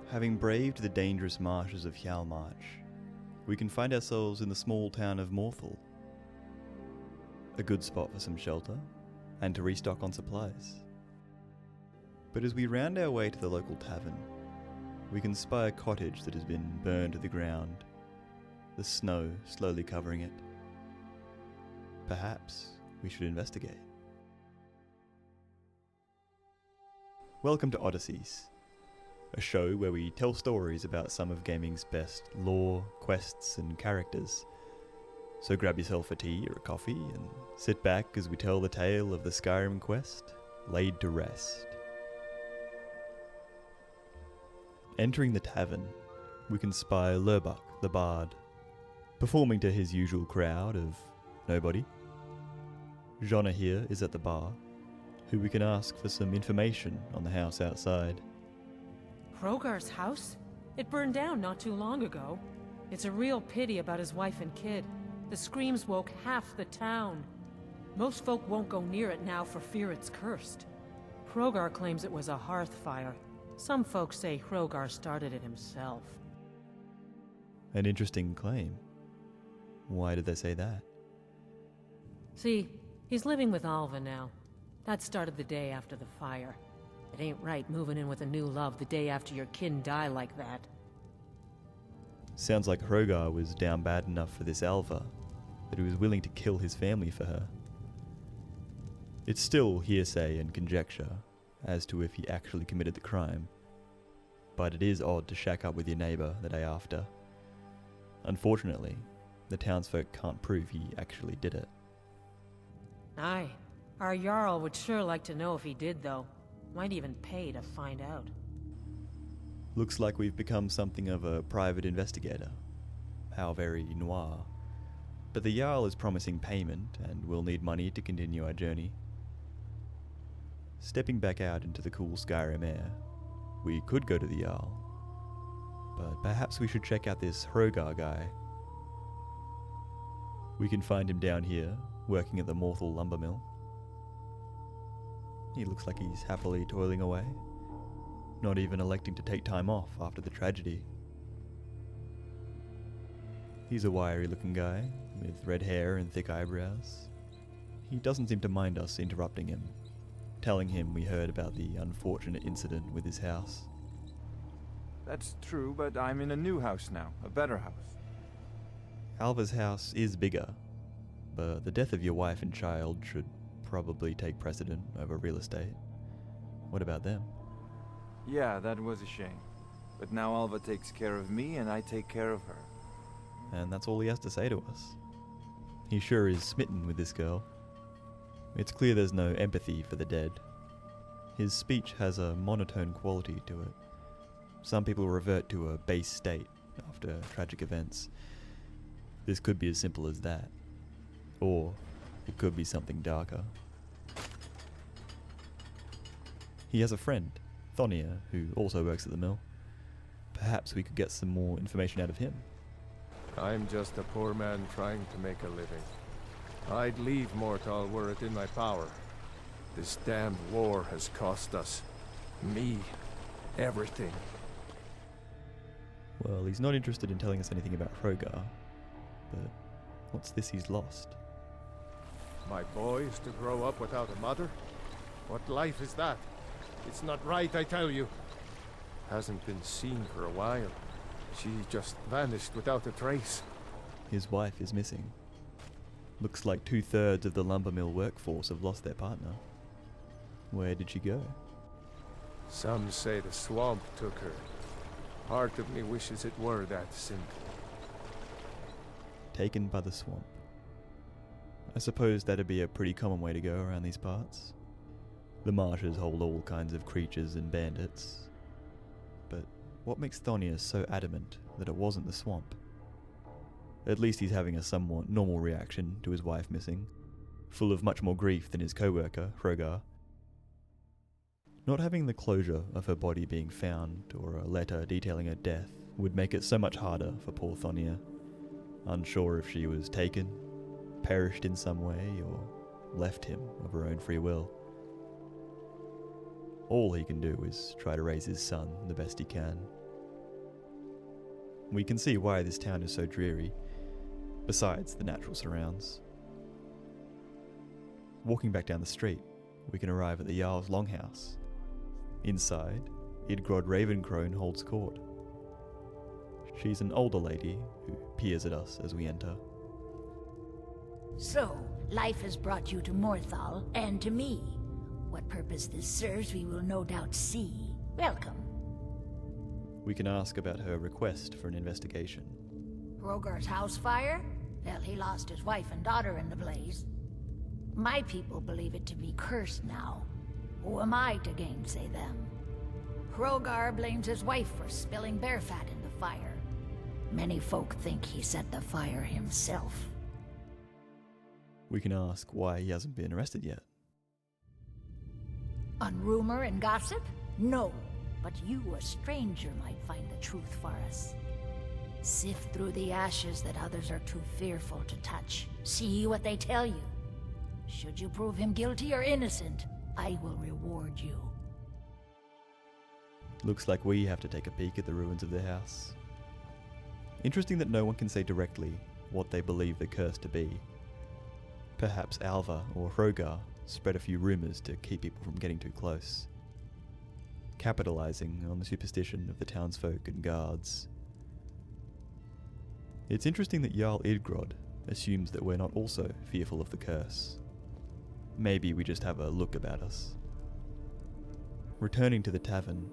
Having braved the dangerous marshes of Hjalmarch, we can find ourselves in the small town of Morthal. A good spot for some shelter, and to restock on supplies. But as we round our way to the local tavern, we can spy a cottage that has been burned to the ground, the snow slowly covering it. Perhaps we should investigate. Welcome to Odysseys, a show where we tell stories about some of gaming's best lore, quests and characters. So grab yourself a tea or a coffee and sit back as we tell the tale of the Skyrim quest, Laid to Rest. Entering the tavern, we can spy Lurbuck the Bard, performing to his usual crowd of nobody. Jonna here is at the bar, who we can ask for some information on the house outside. Hrogar's house? It burned down not too long ago. It's a real pity about his wife and kid. The screams woke half the town. Most folk won't go near it now for fear it's cursed. Hrogar claims it was a hearth fire. Some folks say Hrogar started it himself. An interesting claim. Why did they say that? See, he's living with Alva now. That started the day after the fire. It ain't right moving in with a new love the day after your kin die like that. Sounds like Hrogar was down bad enough for this Alva that he was willing to kill his family for her. It's still hearsay and conjecture as to if he actually committed the crime, but it is odd to shack up with your neighbour the day after. Unfortunately, the townsfolk can't prove he actually did it. Aye. Our jarl would sure like to know if he did, though. Might even pay to find out. Looks like we've become something of a private investigator. How very noir. But the jarl is promising payment, and we'll need money to continue our journey. Stepping back out into the cool Skyrim air, we could go to the jarl, but perhaps we should check out this Hrogar guy. We can find him down here, working at the Morthal lumber mill. He looks like he's happily toiling away, not even electing to take time off after the tragedy. He's a wiry looking guy, with red hair and thick eyebrows. He doesn't seem to mind us interrupting him, telling him we heard about the unfortunate incident with his house. That's true, but I'm in a new house now, a better house. Alva's house is bigger, but the death of your wife and child should probably take precedent over real estate. What about them? Yeah, that was a shame. But now Alva takes care of me and I take care of her. And that's all he has to say to us. He sure is smitten with this girl. It's clear there's no empathy for the dead. His speech has a monotone quality to it. Some people revert to a base state after tragic events. This could be as simple as that. Or it could be something darker. He has a friend, Thonia, who also works at the mill. Perhaps we could get some more information out of him. I'm just a poor man trying to make a living. I'd leave Morthal were it in my power. This damned war has cost us. Me. Everything. Well, he's not interested in telling us anything about Hrogar, but what's this he's lost? My boys to grow up without a mother? What life is that? It's not right, I tell you. Hasn't been seen for a while. She just vanished without a trace. His wife is missing. Looks like 2/3 of the lumber mill workforce have lost their partner. Where did she go? Some say the swamp took her. Part of me wishes it were that simple. Taken by the swamp. I suppose that'd be a pretty common way to go around these parts. The marshes hold all kinds of creatures and bandits. But what makes Thonia so adamant that it wasn't the swamp? At least he's having a somewhat normal reaction to his wife missing, full of much more grief than his co-worker, Hrogar. Not having the closure of her body being found or a letter detailing her death would make it so much harder for poor Thonia, unsure if she was taken, perished in some way, or left him of her own free will. All he can do is try to raise his son the best he can, we can see why this town is so dreary, besides the natural surrounds. Walking back down the street, we can arrive at the Jarl's longhouse. Inside, Idgrod Ravencrone holds court. She's an older lady who peers at us as we enter. So, life has brought you to Morthal, and to me. What purpose this serves we will no doubt see. Welcome. We can ask about her request for an investigation. Hrogar's house fire? Well, he lost his wife and daughter in the blaze. My people believe it to be cursed now. Who am I to gainsay them? Hrogar blames his wife for spilling bear fat in the fire. Many folk think he set the fire himself. We can ask why he hasn't been arrested yet. On rumor and gossip? No. But you, a stranger, might find the truth for us. Sift through the ashes that others are too fearful to touch. See what they tell you. Should you prove him guilty or innocent, I will reward you. Looks like we have to take a peek at the ruins of the house. Interesting that no one can say directly what they believe the curse to be. Perhaps Alva or Hrogar spread a few rumors to keep people from getting too close, capitalizing on the superstition of the townsfolk and guards. It's interesting that Jarl Idgrod assumes that we're not also fearful of the curse. Maybe we just have a look about us. Returning to the tavern,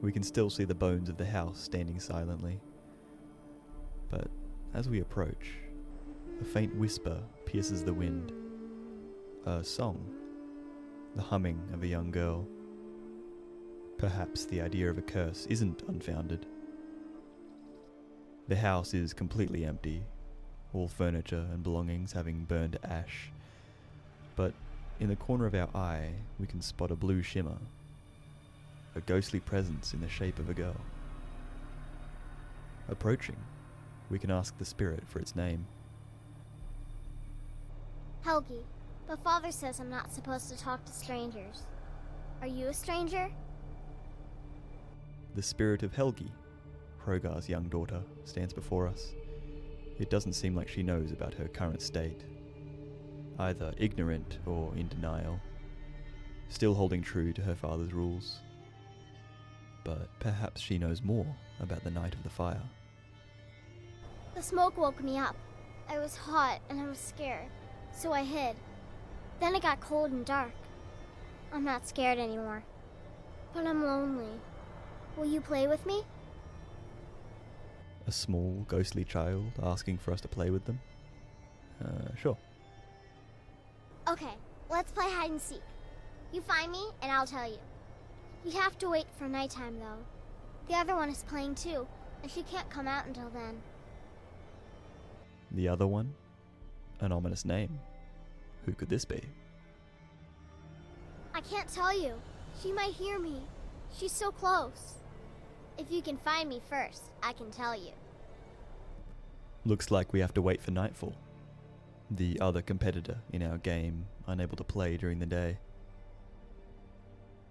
we can still see the bones of the house standing silently. But as we approach, a faint whisper pierces the wind. A song. The humming of a young girl. Perhaps the idea of a curse isn't unfounded. The house is completely empty, all furniture and belongings having burned to ash. But in the corner of our eye, we can spot a blue shimmer. A ghostly presence in the shape of a girl. Approaching, we can ask the spirit for its name. Helgi, but Father says I'm not supposed to talk to strangers. Are you a stranger? The spirit of Helgi, Hrogar's young daughter, stands before us. It doesn't seem like she knows about her current state. Either ignorant or in denial, still holding true to her father's rules. But perhaps she knows more about the night of the fire. The smoke woke me up. I was hot and I was scared, so I hid. Then it got cold and dark. I'm not scared anymore, but I'm lonely. Will you play with me? A small, ghostly child asking for us to play with them? Sure. Okay, let's play hide and seek. You find me and I'll tell you. You have to wait for nighttime though. The other one is playing too, and she can't come out until then. The other one? An ominous name. Who could this be? I can't tell you. She might hear me. She's so close. If you can find me first, I can tell you. Looks like we have to wait for nightfall. The other competitor in our game, unable to play during the day.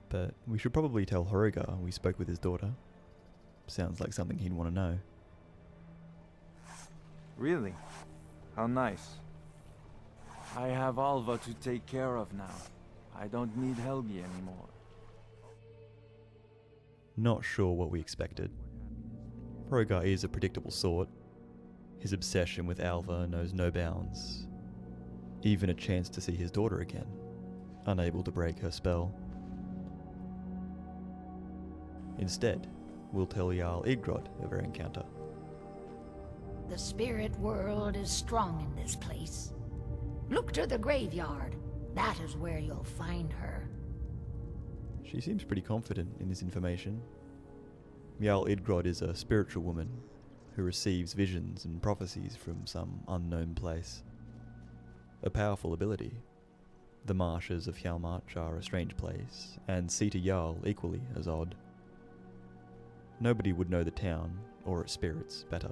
But we should probably tell Hrogar we spoke with his daughter. Sounds like something he'd want to know. Really? How nice. I have Alva to take care of now. I don't need Helgi anymore. Not sure what we expected. Hrogar is a predictable sort. His obsession with Alva knows no bounds. Even a chance to see his daughter again, unable to break her spell. Instead, we'll tell Jarl Idgrod of our encounter. The spirit world is strong in this place. Look to the graveyard. That is where you'll find her. She seems pretty confident in this information. Jarl Idgrod is a spiritual woman who receives visions and prophecies from some unknown place. A powerful ability. The marshes of Hjalmarch are a strange place, and Sita Jarl equally as odd. Nobody would know the town, or its spirits, better.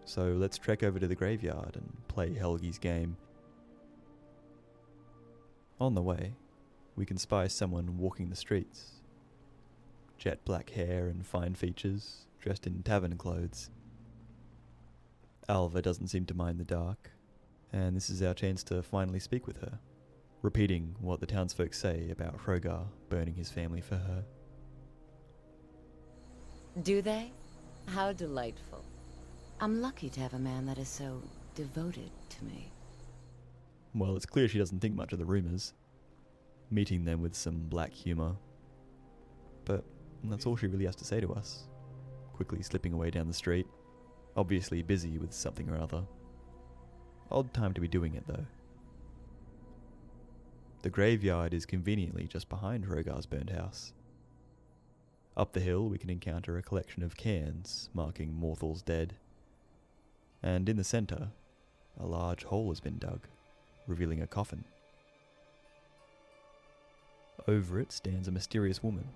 So let's trek over to the graveyard and play Helgi's game. On the way, we can spy someone walking the streets. Jet black hair and fine features, dressed in tavern clothes. Alva doesn't seem to mind the dark, and this is our chance to finally speak with her, repeating what the townsfolk say about Hrogar burning his family for her. Do they? How delightful. I'm lucky to have a man that is so devoted to me. Well, it's clear she doesn't think much of the rumours, meeting them with some black humour. But that's all she really has to say to us, quickly slipping away down the street, obviously busy with something or other. Odd time to be doing it, though. The graveyard is conveniently just behind Hrogar's burned house. Up the hill we can encounter a collection of cairns marking Morthal's dead. And in the centre, a large hole has been dug, revealing a coffin. Over it stands a mysterious woman.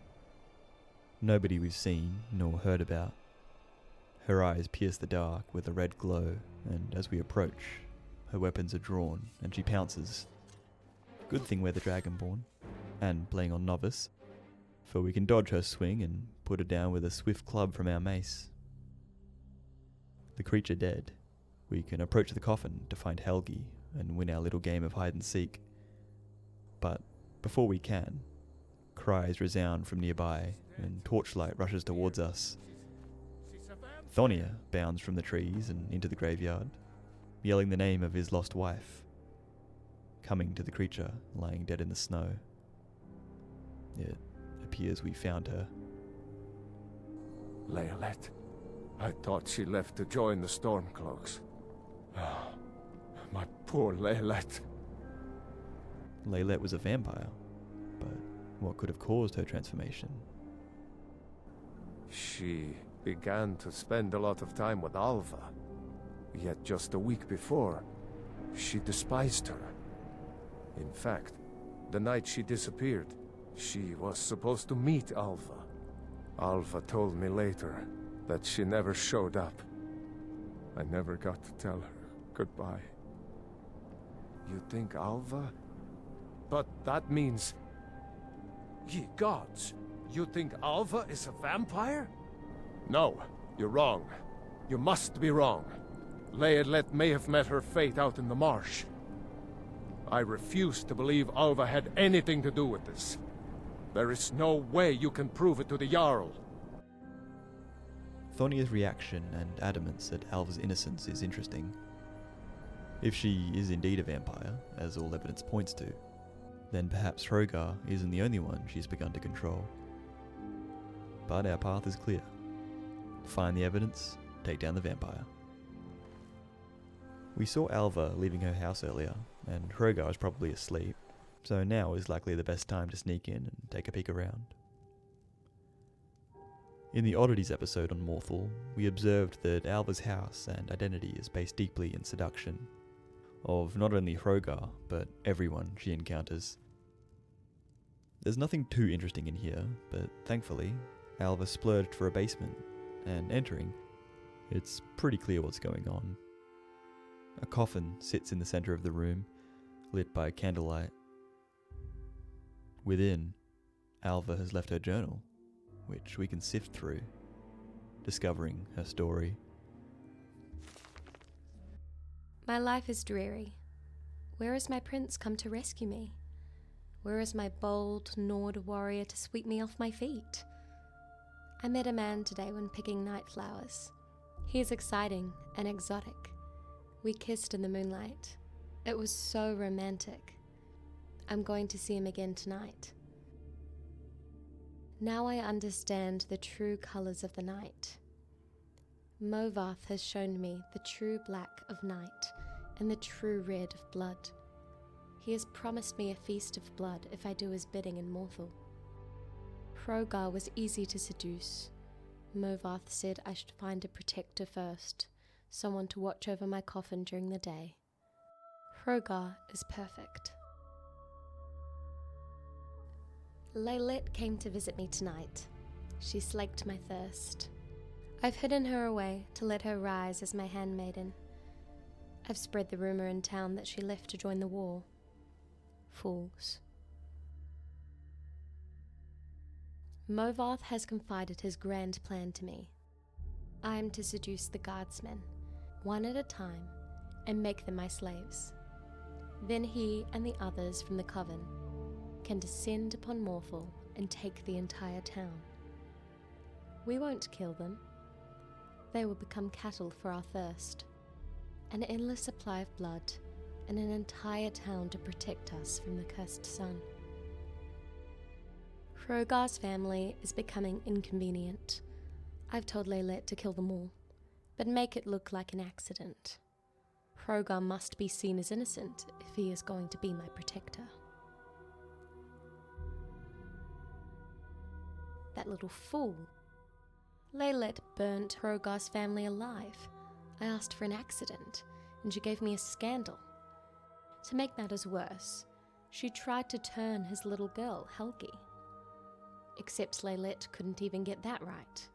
Nobody we've seen nor heard about. Her eyes pierce the dark with a red glow, and as we approach, her weapons are drawn and she pounces. Good thing we're the Dragonborn, and playing on novice, for we can dodge her swing and put her down with a swift club from our mace. The creature dead, we can approach the coffin to find Helgi and win our little game of hide and seek. But before we can, cries resound from nearby and torchlight rushes towards us. Thonia bounds from the trees and into the graveyard, yelling the name of his lost wife, coming to the creature lying dead in the snow. It appears we found her. Leolette. I thought she left to join the Stormcloaks. Ah, my poor Leolette. Leylette was a vampire, but what could have caused her transformation? She began to spend a lot of time with Alva. Yet just a week before, she despised her. In fact, the night she disappeared, she was supposed to meet Alva. Alva told me later that she never showed up. I never got to tell her goodbye. You think Alva? But that means... Ye gods! You think Alva is a vampire? No, you're wrong. You must be wrong. Leolette may have met her fate out in the marsh. I refuse to believe Alva had anything to do with this. There is no way you can prove it to the Jarl. Thonia's reaction and adamance at Alva's innocence is interesting. If she is indeed a vampire, as all evidence points to, then perhaps Hrogar isn't the only one she's begun to control. But our path is clear. Find the evidence, take down the vampire. We saw Alva leaving her house earlier, and Hrogar is probably asleep, so now is likely the best time to sneak in and take a peek around. In the Odysseys episode on Morthal, we observed that Alva's house and identity is based deeply in seduction, of not only Hrogar, but everyone she encounters. There's nothing too interesting in here, but thankfully, Alva splurged for a basement, and entering, it's pretty clear what's going on. A coffin sits in the center of the room, lit by candlelight. Within, Alva has left her journal, which we can sift through, discovering her story. My life is dreary. Where has my prince come to rescue me? Where is my bold Nord warrior to sweep me off my feet? I met a man today when picking night flowers. He is exciting and exotic. We kissed in the moonlight. It was so romantic. I'm going to see him again tonight. Now I understand the true colors of the night. Movarth has shown me the true black of night and the true red of blood. He has promised me a feast of blood if I do his bidding in Morthal. Hrogar was easy to seduce. Movarth said I should find a protector first, someone to watch over my coffin during the day. Hrogar is perfect. Leylette came to visit me tonight. She slaked my thirst. I've hidden her away to let her rise as my handmaiden. I've spread the rumor in town that she left to join the war. Fools. Movarth has confided his grand plan to me. I am to seduce the guardsmen, one at a time, and make them my slaves. Then he and the others from the coven can descend upon Morthal and take the entire town. We won't kill them. They will become cattle for our thirst, an endless supply of blood, and an entire town to protect us from the cursed sun. Hrogar's family is becoming inconvenient. I've told Laylette to kill them all, but make it look like an accident. Hrogar must be seen as innocent if he is going to be my protector. That little fool. Laylette burnt Hrogar's family alive. I asked for an accident, and she gave me a scandal. To make matters worse, she tried to turn his little girl, Helgi. Except Laylette couldn't even get that right.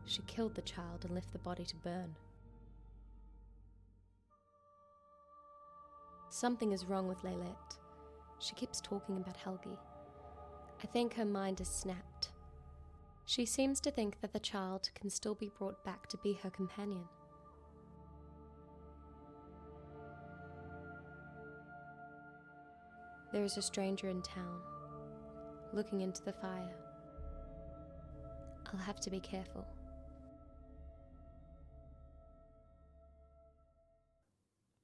She killed the child and left the body to burn. Something is wrong with Laylette. She keeps talking about Helgi. I think her mind has snapped. She seems to think that the child can still be brought back to be her companion. There is a stranger in town, looking into the fire. I'll have to be careful.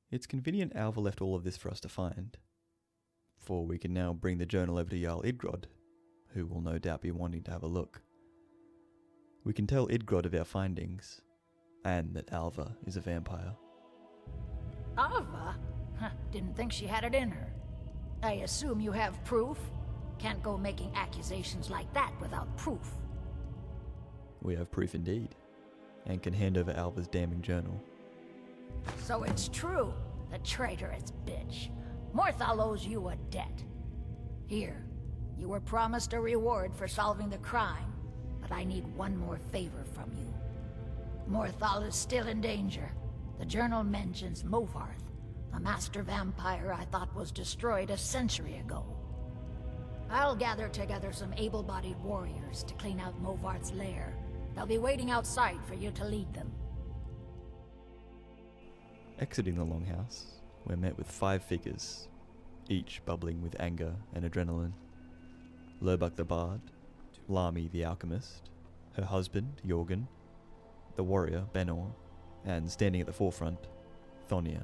It's convenient Alva left all of this for us to find, for we can now bring the journal over to Jarl Idgrod, who will no doubt be wanting to have a look. We can tell Idgrod of our findings, and that Alva is a vampire. Alva? Didn't think she had it in her. I assume you have proof? Can't go making accusations like that without proof. We have proof indeed, and can hand over Alva's damning journal. So it's true, the traitorous bitch. Morthal owes you a debt. Here, you were promised a reward for solving the crime, but I need one more favor from you. Morthal is still in danger. The journal mentions Movarth, a master vampire I thought was destroyed a century ago. I'll gather together some able-bodied warriors to clean out Movarth's lair. They'll be waiting outside for you to lead them. Exiting the longhouse, we're met with 5 figures, each bubbling with anger and adrenaline. Lurbuck the Bard, Lami the Alchemist, her husband, Jorgen, the warrior, Benor, and standing at the forefront, Thonia,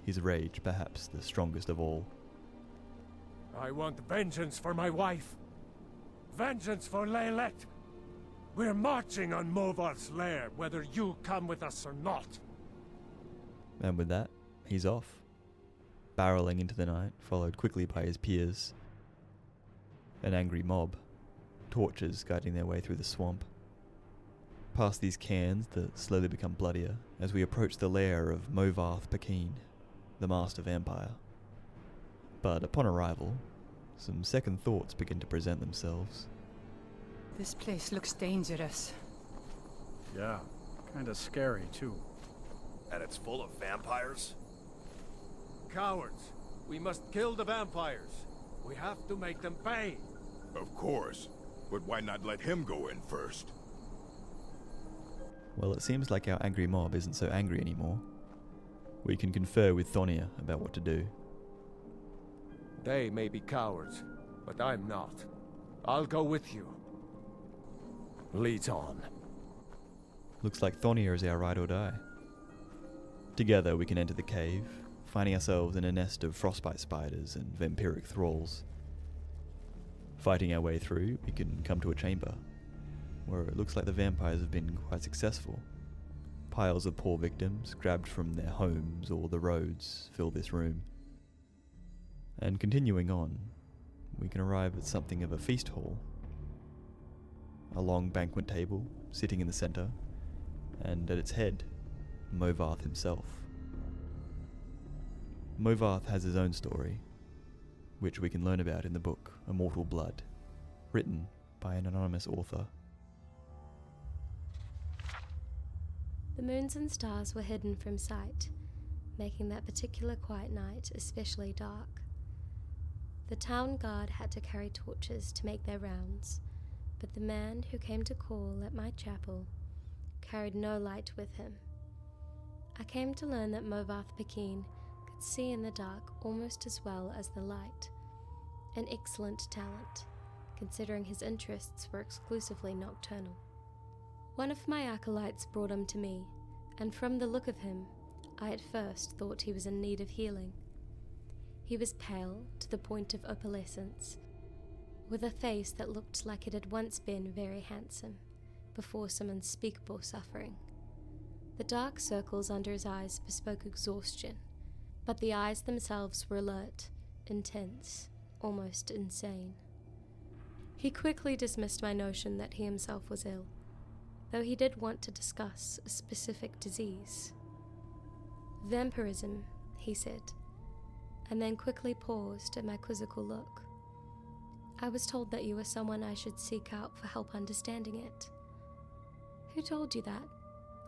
his rage perhaps the strongest of all. I want vengeance for my wife. Vengeance for Laylette. We're marching on Movarth's lair, whether you come with us or not. And with that, he's off, barreling into the night, followed quickly by his peers. An angry mob, torches guiding their way through the swamp. Past these cairns that slowly become bloodier as we approach the lair of Movarth Pakeen, the master vampire. But upon arrival, some second thoughts begin to present themselves. This place looks dangerous. Yeah, kinda scary too. And it's full of vampires? Cowards. We must kill the vampires. We have to make them pay. Of course. But why not let him go in first? Well, it seems like our angry mob isn't so angry anymore. We can confer with Thonia about what to do. They may be cowards, but I'm not. I'll go with you. Lead on. Looks like Thonia is our ride or die. Together we can enter the cave, finding ourselves in a nest of frostbite spiders and vampiric thralls. Fighting our way through, we can come to a chamber, where it looks like the vampires have been quite successful. Piles of poor victims, grabbed from their homes or the roads, fill this room. And continuing on, we can arrive at something of a feast hall. A long banquet table, sitting in the center, and at its head, Movarth himself. Movarth has his own story, which we can learn about in the book Immortal Blood, written by an anonymous author. The moons and stars were hidden from sight, making that particular quiet night especially dark. The town guard had to carry torches to make their rounds, but the man who came to call at my chapel carried no light with him. I came to learn that Movarth Pekin could see in the dark almost as well as the light. An excellent talent, considering his interests were exclusively nocturnal. One of my acolytes brought him to me, and from the look of him, I at first thought he was in need of healing. He was pale to the point of opalescence, with a face that looked like it had once been very handsome, before some unspeakable suffering. The dark circles under his eyes bespoke exhaustion, but the eyes themselves were alert, intense, almost insane. He quickly dismissed my notion that he himself was ill, though he did want to discuss a specific disease. Vampirism, he said, and then quickly paused at my quizzical look. I was told that you were someone I should seek out for help understanding it. Who told you that?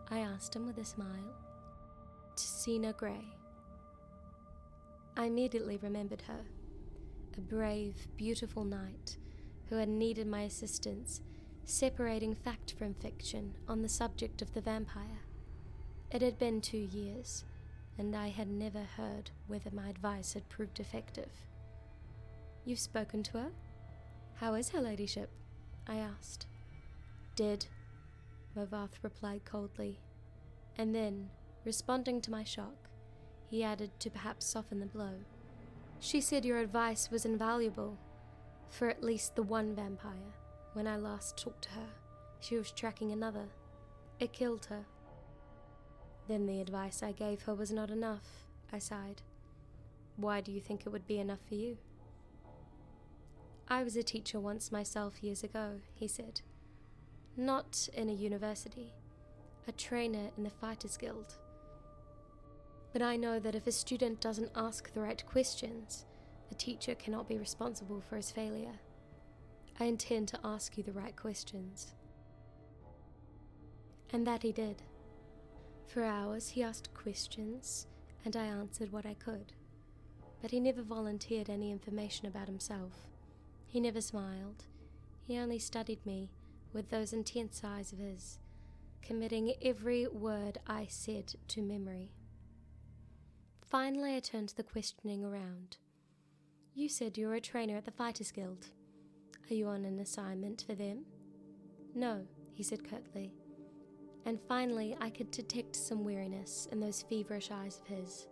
I asked him with a smile. Ticina Grey. I immediately remembered her, a brave, beautiful knight who had needed my assistance separating fact from fiction on the subject of the vampire. It had been 2 years, and I had never heard whether my advice had proved effective. You've spoken to her? How is her ladyship? I asked. Dead, Movarth replied coldly, and then, responding to my shock, he added to perhaps soften the blow. She said your advice was invaluable for at least the one vampire. When I last talked to her, she was tracking another. It killed her. Then the advice I gave her was not enough, I sighed. Why do you think it would be enough for you? I was a teacher once myself years ago, he said. Not in a university, a trainer in the Fighters Guild. But I know that if a student doesn't ask the right questions, the teacher cannot be responsible for his failure. I intend to ask you the right questions. And that he did. For hours he asked questions, and I answered what I could. But he never volunteered any information about himself. He never smiled. He only studied me with those intense eyes of his, committing every word I said to memory. Finally I turned the questioning around. You said you were a trainer at the Fighters Guild. Are you on an assignment for them? No, he said curtly. And finally I could detect some weariness in those feverish eyes of his.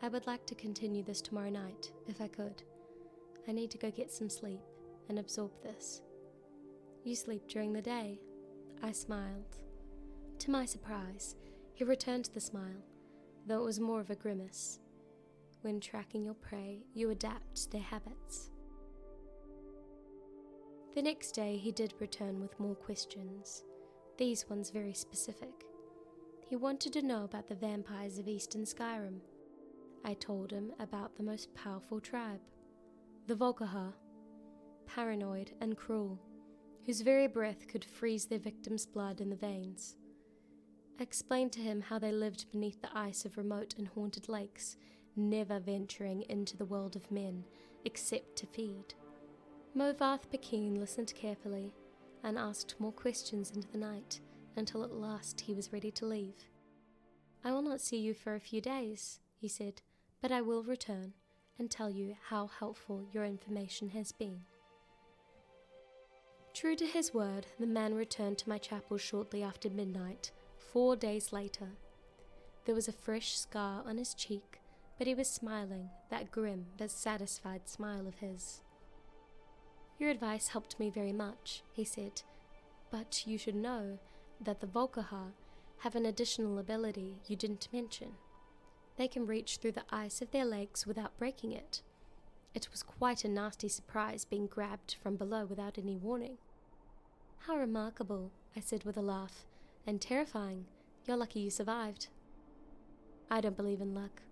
I would like to continue this tomorrow night, if I could. I need to go get some sleep and absorb this. You sleep during the day? I smiled. To my surprise, he returned the smile, though it was more of a grimace. When tracking your prey, you adapt their habits. The next day he did return with more questions, these ones very specific. He wanted to know about the vampires of Eastern Skyrim. I told him about the most powerful tribe, the Volkihar, paranoid and cruel, whose very breath could freeze their victims' blood in the veins. I explained to him how they lived beneath the ice of remote and haunted lakes, never venturing into the world of men except to feed. Movarth Pekin listened carefully and asked more questions into the night until at last he was ready to leave. I will not see you for a few days, he said, but I will return and tell you how helpful your information has been. True to his word, the man returned to my chapel shortly after midnight, 4 days later. There was a fresh scar on his cheek, but he was smiling, that grim but satisfied smile of his. Your advice helped me very much, he said, but you should know that the Volkihar have an additional ability you didn't mention. They can reach through the ice of their legs without breaking it. It was quite a nasty surprise being grabbed from below without any warning. How remarkable, I said with a laugh, and terrifying. You're lucky you survived. I don't believe in luck.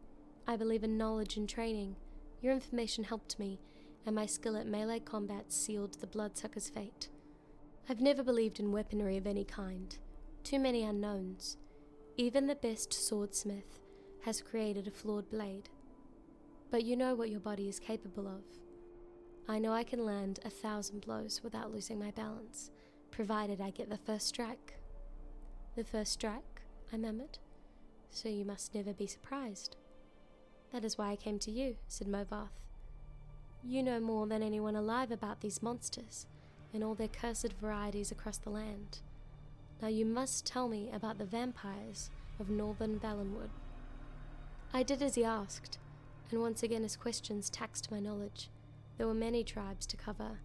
I believe in knowledge and training. Your information helped me, and my skill at melee combat sealed the bloodsucker's fate. I've never believed in weaponry of any kind. Too many unknowns. Even the best swordsmith has created a flawed blade. But you know what your body is capable of. I know I can land 1,000 blows without losing my balance, provided I get the first strike. The first strike? I murmured. so you must never be surprised. That is why I came to you, said Movarth. You know more than anyone alive about these monsters, and all their cursed varieties across the land. Now you must tell me about the vampires of northern Valenwood. I did as he asked, and once again his questions taxed my knowledge. There were many tribes to cover.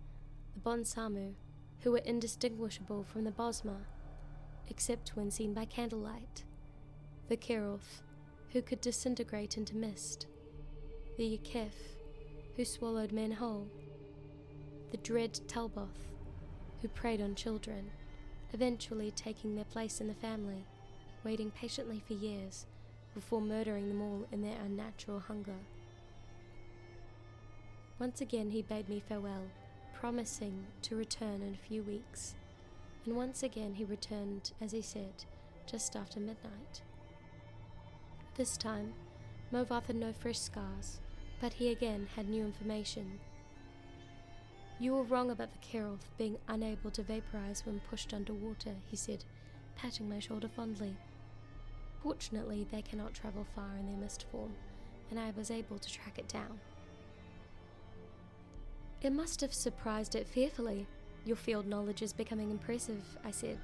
The Bonsamu, who were indistinguishable from the Bosma, except when seen by candlelight. The Keroth, who could disintegrate into mist. The Yakef, who swallowed men whole. The dread Talboth, who preyed on children, eventually taking their place in the family, waiting patiently for years before murdering them all in their unnatural hunger. Once again he bade me farewell, promising to return in a few weeks, and once again he returned, as he said, just after midnight. This time, Movarth had no fresh scars, but he again had new information. You were wrong about the Keroth being unable to vaporize when pushed underwater, he said, patting my shoulder fondly. Fortunately, they cannot travel far in their mist form, and I was able to track it down. It must have surprised it fearfully. Your field knowledge is becoming impressive, I said.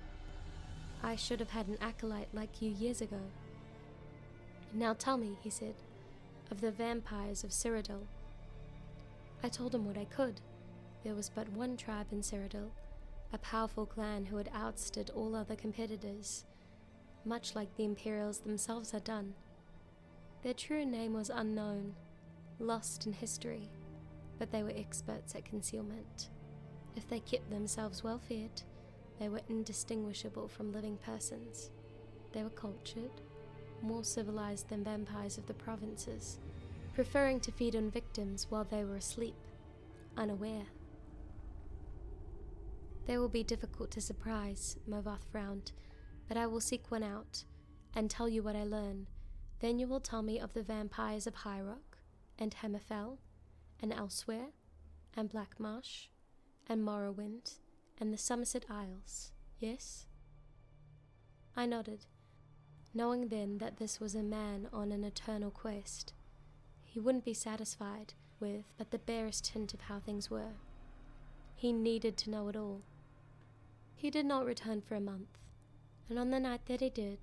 I should have had an acolyte like you years ago. Now tell me, he said, of the vampires of Cyrodiil. I told him what I could. There was but one tribe in Cyrodiil, a powerful clan who had ousted all other competitors, much like the Imperials themselves had done. Their true name was unknown, lost in history, but they were experts at concealment. If they kept themselves well fed, they were indistinguishable from living persons. They were cultured, more civilized than vampires of the provinces, preferring to feed on victims while they were asleep, unaware. They will be difficult to surprise, Movarth frowned, but I will seek one out and tell you what I learn. Then you will tell me of the vampires of High Rock, and Hammerfell, and Elsewhere, and Black Marsh, and Morrowind, and the Somerset Isles, yes? I nodded, knowing then that this was a man on an eternal quest. He wouldn't be satisfied with but the barest hint of how things were. He needed to know it all. He did not return for a month, and on the night that he did,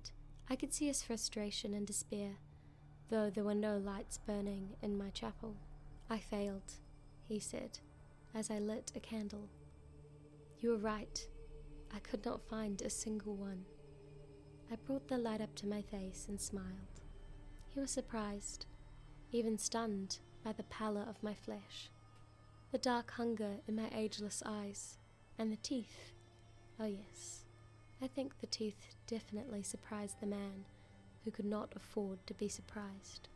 I could see his frustration and despair, though there were no lights burning in my chapel. I failed, he said, as I lit a candle. You were right. I could not find a single one. I brought the light up to my face and smiled. He was surprised, even stunned by the pallor of my flesh, the dark hunger in my ageless eyes, and the teeth. Oh yes, I think the teeth definitely surprised the man who could not afford to be surprised.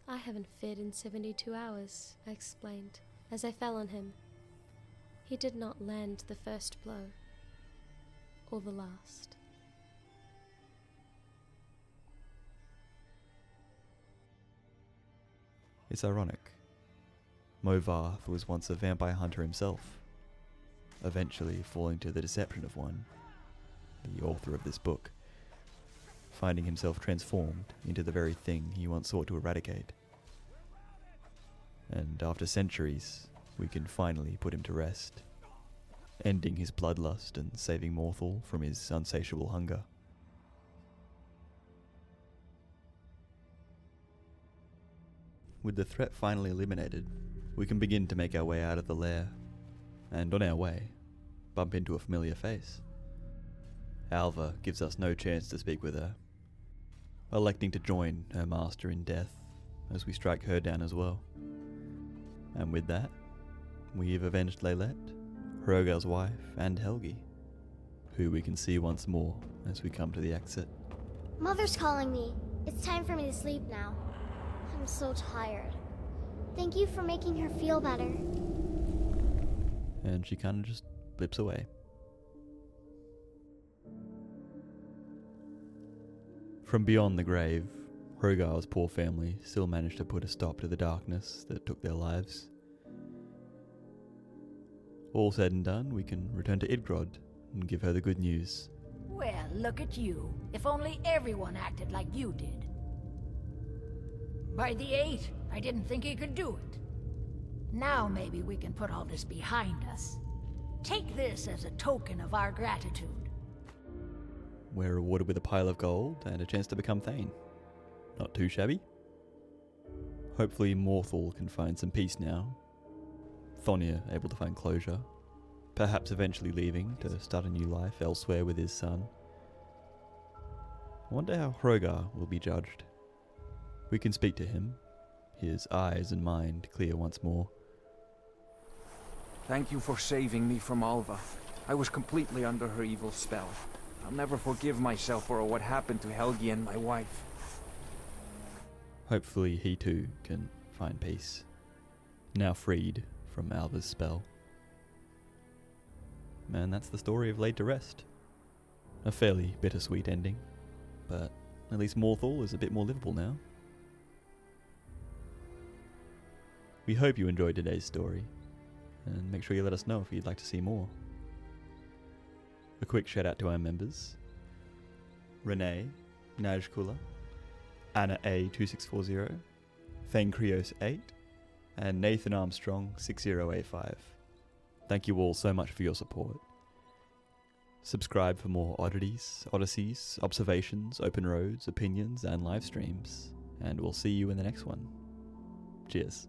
I haven't fed in 72 hours, I explained, as I fell on him. He did not land the first blow, or the last. It's ironic. Movarth was once a vampire hunter himself, eventually falling to the deception of one, the author of this book, finding himself transformed into the very thing he once sought to eradicate. And after centuries, we can finally put him to rest, ending his bloodlust and saving Morthal from his unsatiable hunger. With the threat finally eliminated, we can begin to make our way out of the lair, and on our way, bump into a familiar face. Alva gives us no chance to speak with her, electing to join her master in death as we strike her down as well. And with that, we've avenged Laylette, Hrogar's wife, and Helgi, who we can see once more as we come to the exit. Mother's calling me. It's time for me to sleep now. I'm so tired. Thank you for making her feel better. And she kind of just blips away. From beyond the grave, Hrogar's poor family still managed to put a stop to the darkness that took their lives. All said and done, we can return to Idgrod and give her the good news. Well, look at you. If only everyone acted like you did. By the 8, I didn't think he could do it. Now maybe we can put all this behind us. Take this as a token of our gratitude. We're rewarded with a pile of gold and a chance to become Thane. Not too shabby. Hopefully Morthal can find some peace now. Thonia able to find closure. Perhaps eventually leaving to start a new life elsewhere with his son. I wonder how Hrogar will be judged. We can speak to him, his eyes and mind clear once more. Thank you for saving me from Alva. I was completely under her evil spell. I'll never forgive myself for what happened to Helgi and my wife. Hopefully he too can find peace, now freed from Alva's spell. And that's the story of Laid to Rest. A fairly bittersweet ending, but at least Morthal is a bit more livable now. We hope you enjoyed today's story, and make sure you let us know if you'd like to see more. A quick shout out to our members: Renee, Najkula, Anna A2640, Thane Krios 8, and Nathan Armstrong 6085. Thank you all so much for your support. Subscribe for more oddities, Odysseys, observations, open roads, opinions, and live streams, and we'll see you in the next one. Cheers.